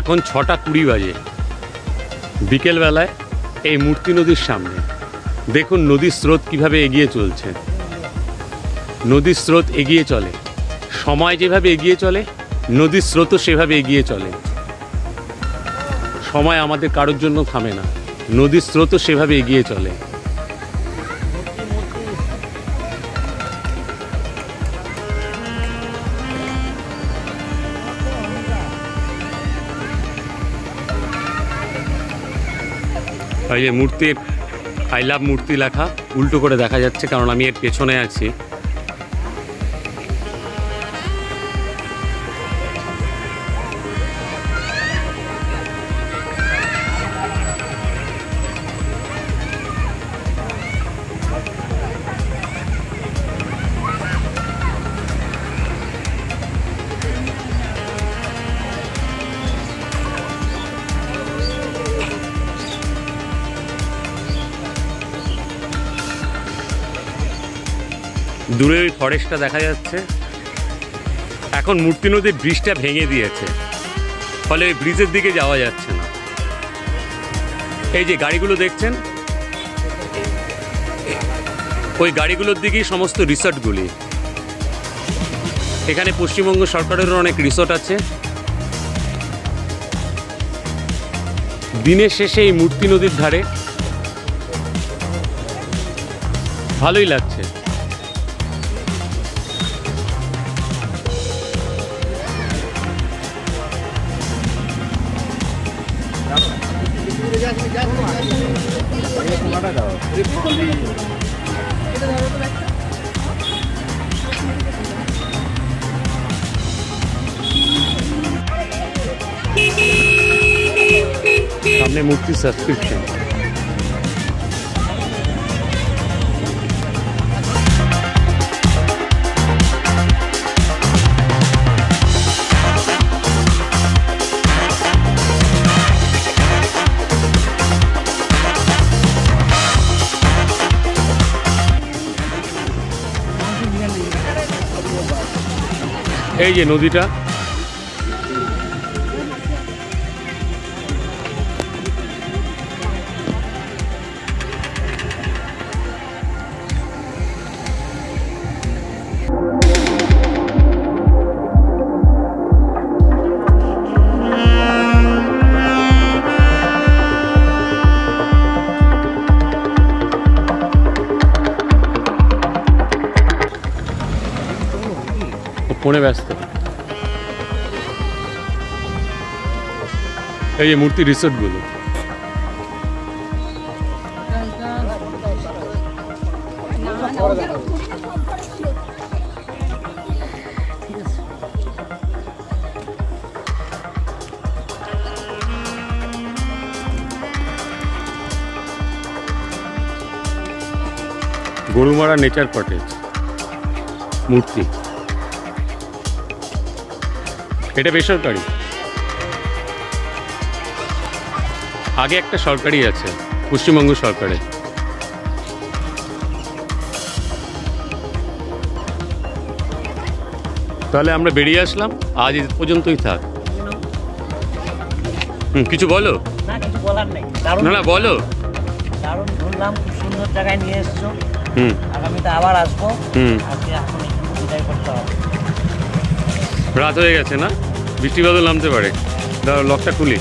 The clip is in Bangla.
এখন 6:20 বাজে, বিকেলবেলায় এই মূর্তি নদীর সামনে দেখুন নদীর স্রোত কিভাবে এগিয়ে চলছে। নদীর স্রোত এগিয়ে চলে, সময় যেভাবে এগিয়ে চলে নদীর স্রোতও সেভাবে এগিয়ে চলে। সময় আমাদের কারোর জন্য থামে না, নদীর স্রোতও সেভাবে এগিয়ে চলে। এই যে মূর্তির আই লাভ মূর্তি লেখা উল্টো করে দেখা যাচ্ছে, কারণ আমি এর পেছনে আছি। দূরে ওই ফরেস্টটা দেখা যাচ্ছে। এখন মূর্তি নদীর ব্রিজটা ভেঙে দিয়েছে, ফলে ওই ব্রিজের দিকে যাওয়া যাচ্ছে না। এই যে গাড়িগুলো দেখছেন, ওই গাড়িগুলোর দিকেই সমস্ত রিসর্টগুলি। এখানে পশ্চিমবঙ্গ সরকারেরও অনেক রিসর্ট আছে। দিনের শেষে এই মূর্তি নদীর ধারে ভালোই লাগছে। সামনে মূর্তি সাবস্ক্রিপশন। এই যে নদীটা, ফোনে ব্যস্ত। এই যে মূর্তি রিসোর্টগুলো, গরুমারা নেচার কটেজ মূর্তি। এটা বেসরকারি, আগে একটা সরকারি আছে পশ্চিমবঙ্গ সরকারের। তাহলে আমরা বেরিয়ে আসলাম, আজ এই পর্যন্তই থাক। কিছু বলো? না, কিছু বলার নেই। না না বলো। দারুণ ঘুরলাম, খুব সুন্দর জায়গায় নিয়ে এসছো। আগামীতে আবার আসবো। আজকে এখন একটু বিদায় করতে হবে। রাত হয়ে গেছে না, বৃষ্টি বাদল নামতে পারে। দাঁড়াও লকটা খুলি।